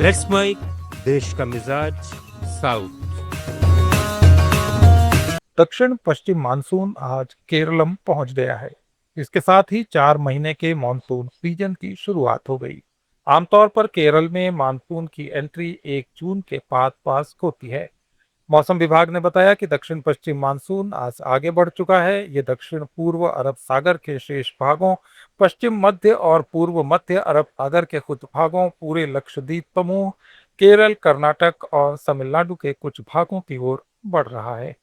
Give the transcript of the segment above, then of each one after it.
Let's mic, देश का मिजाज, साउथ। दक्षिण पश्चिम मानसून आज केरलम पहुंच गया है। इसके साथ ही 4 महीने के मानसून सीजन की शुरुआत हो गई। आमतौर पर केरल में मानसून की एंट्री 1 जून के पास होती है। मौसम विभाग ने बताया कि दक्षिण पश्चिम मानसून आज आगे बढ़ चुका है। ये दक्षिण पूर्व अरब सागर के शेष भागों, पश्चिम मध्य और पूर्व मध्य अरब सागर के कुछ भागों, पूरे लक्षद्वीप समूह, केरल, कर्नाटक और तमिलनाडु के कुछ भागों की ओर बढ़ रहा है।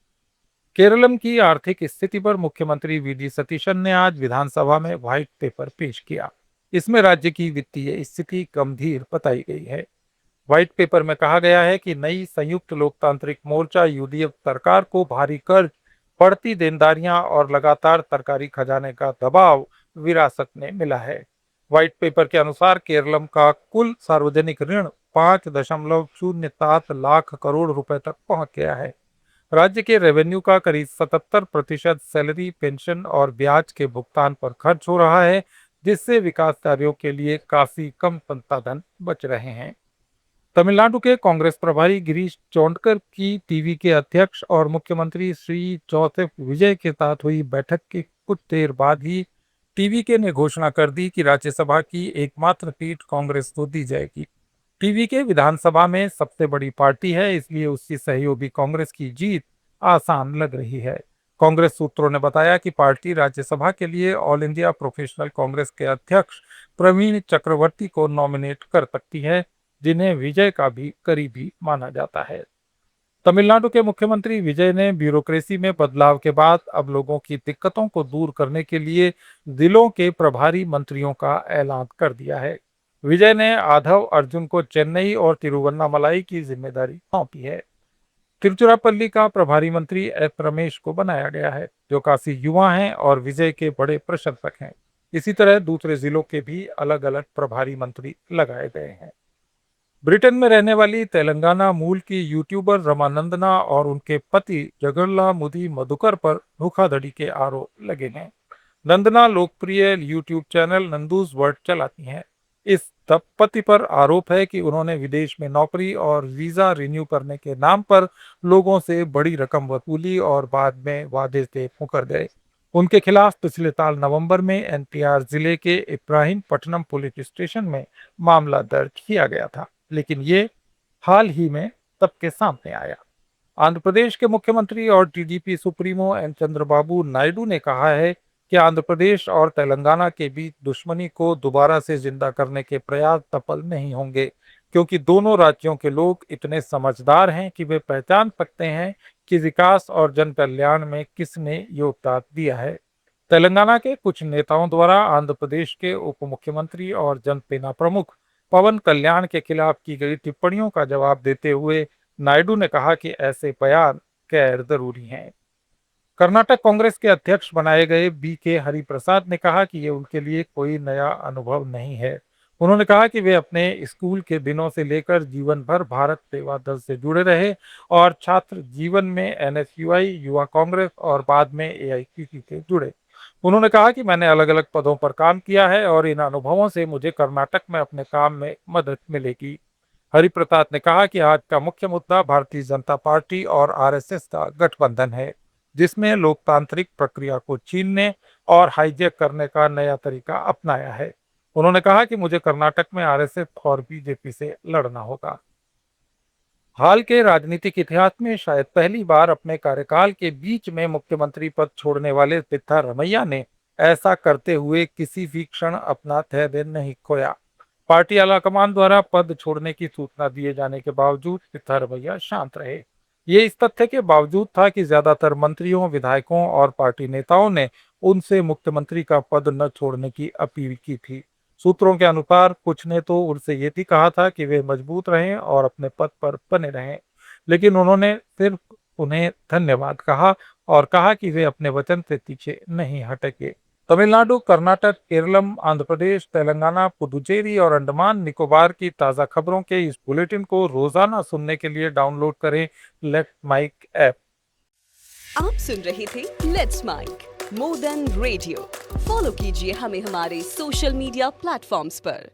केरलम की आर्थिक स्थिति पर मुख्यमंत्री वी डी सतीशन ने आज विधानसभा में व्हाइट पेपर पेश किया। इसमें राज्य की वित्तीय स्थिति गंभीर बताई गई है। व्हाइट पेपर में कहा गया है कि नई संयुक्त लोकतांत्रिक मोर्चा यूडीएफ सरकार को भारी कर्ज, बढ़ती देनदारियां और लगातार सरकारी खजाने का दबाव विरासत में मिला है। व्हाइट पेपर के अनुसार केरलम का कुल सार्वजनिक ऋण 5.07 लाख करोड़ रुपए तक पहुंच गया है। राज्य के रेवेन्यू का करीब 77% सैलरी, पेंशन और ब्याज के भुगतान पर खर्च हो रहा है, जिससे विकास कार्यों के लिए काफी कम संसाधन बच रहे हैं। तमिलनाडु के कांग्रेस प्रभारी गिरीश चोंडकर की टीवी के अध्यक्ष और मुख्यमंत्री श्री जोसेफ विजय के साथ हुई बैठक के कुछ देर बाद ही टीवी के ने घोषणा कर दी कि राज्यसभा की एकमात्र सीट कांग्रेस को दी जाएगी। टीवी के विधानसभा में सबसे बड़ी पार्टी है, इसलिए उसकी सहयोगी कांग्रेस की जीत आसान लग रही है। कांग्रेस सूत्रों ने बताया कि पार्टी राज्यसभा के लिए ऑल इंडिया प्रोफेशनल कांग्रेस के अध्यक्ष प्रवीण चक्रवर्ती को नॉमिनेट कर सकती है, जिन्हें विजय का भी करीबी माना जाता है। तमिलनाडु के मुख्यमंत्री विजय ने ब्यूरोक्रेसी में बदलाव के बाद अब लोगों की दिक्कतों को दूर करने के लिए जिलों के प्रभारी मंत्रियों का ऐलान कर दिया है। विजय ने आधव अर्जुन को चेन्नई और तिरुवन्नामलाई की जिम्मेदारी सौंपी है। तिरुचिरापल्ली का प्रभारी मंत्री एस रमेश को बनाया गया है, जो काफी युवा हैं और विजय के बड़े प्रशंसक हैं। इसी तरह दूसरे जिलों के भी अलग अलग प्रभारी मंत्री लगाए गए हैं। ब्रिटेन में रहने वाली तेलंगाना मूल की यूट्यूबर रमानंदना और उनके पति जगरलामुदी मधुकर पर धोखाधड़ी के आरोप लगे हैं। नंदना लोकप्रिय यूट्यूब चैनल नंदूज वर्ल्ड चलाती हैं। इस दंपति पर आरोप है कि उन्होंने विदेश में नौकरी और वीजा रिन्यू करने के नाम पर लोगों से बड़ी रकम वसूली और बाद में वादे से मुकर गए। उनके खिलाफ पिछले साल नवंबर में एनटीआर जिले के इब्राहिमपट्टनम पुलिस स्टेशन में मामला दर्ज किया गया था, लेकिन ये हाल ही में सबके सामने आया। आंध्र प्रदेश के मुख्यमंत्री और TDP supremo N Chandrababu Naidu ने कहा है कि आंध्र प्रदेश और तेलंगाना के बीच दुश्मनी को दोबारा से जिंदा करने के प्रयास सफल नहीं होंगे, क्योंकि दोनों राज्यों के लोग इतने समझदार हैं कि वे पहचान सकते हैं कि विकास और जन कल्याण में किसने योगदान दिया है। तेलंगाना के कुछ नेताओं द्वारा आंध्र प्रदेश के उप मुख्यमंत्री और जनसेना प्रमुख पवन कल्याण के खिलाफ की गई टिप्पणियों का जवाब देते हुए नायडू ने कहा कि ऐसे बयान गैर जरूरी हैं। कर्नाटक कांग्रेस के अध्यक्ष बनाए गए बी के हरिप्रसाद ने कहा कि ये उनके लिए कोई नया अनुभव नहीं है। उन्होंने कहा कि वे अपने स्कूल के दिनों से लेकर जीवन भर भारत सेवा दल से जुड़े रहे और छात्र जीवन में एनएसयूआई, युवा कांग्रेस और बाद में एआईसीसी से जुड़े। उन्होंने कहा कि मैंने अलग अलग पदों पर काम किया है और इन अनुभवों से मुझे कर्नाटक में अपने काम में मदद मिलेगी। हरिप्रसाद ने कहा कि आज का मुख्य मुद्दा भारतीय जनता पार्टी और आरएसएस का गठबंधन है, जिसमें लोकतांत्रिक प्रक्रिया को छीनने और हाईजैक करने का नया तरीका अपनाया है। उन्होंने कहा कि मुझे कर्नाटक में आरएसएस और बीजेपी से लड़ना होगा। हाल के राजनीतिक इतिहास में शायद पहली बार अपने कार्यकाल के बीच में मुख्यमंत्री पद छोड़ने वाले सिद्धारमैया ने ऐसा करते हुए किसी भी क्षण अपना धैर्य नहीं खोया। पार्टी आलाकमान द्वारा पद छोड़ने की सूचना दिए जाने के बावजूद सिद्धारमैया शांत रहे। ये इस तथ्य के बावजूद था कि ज्यादातर मंत्रियों, विधायकों और पार्टी नेताओं ने उनसे मुख्यमंत्री का पद न छोड़ने की अपील की थी। सूत्रों के अनुसार कुछ ने तो उनसे ये भी कहा था कि वे मजबूत रहें और अपने पद पर बने रहें, लेकिन उन्होंने सिर्फ उन्हें धन्यवाद कहा और कहा कि वे अपने वचन से पीछे नहीं हटेंगे। तमिलनाडु, कर्नाटक, केरलम, आंध्र प्रदेश, तेलंगाना, पुदुचेरी और अंडमान निकोबार की ताज़ा खबरों के इस बुलेटिन को रोजाना सुनने के लिए डाउनलोड करें लेट्स माइक ऐप। आप सुन रहे थे let's mike more than radio. Follow कीजिए हमें हमारे सोशल मीडिया प्लेटफॉर्म्स पर।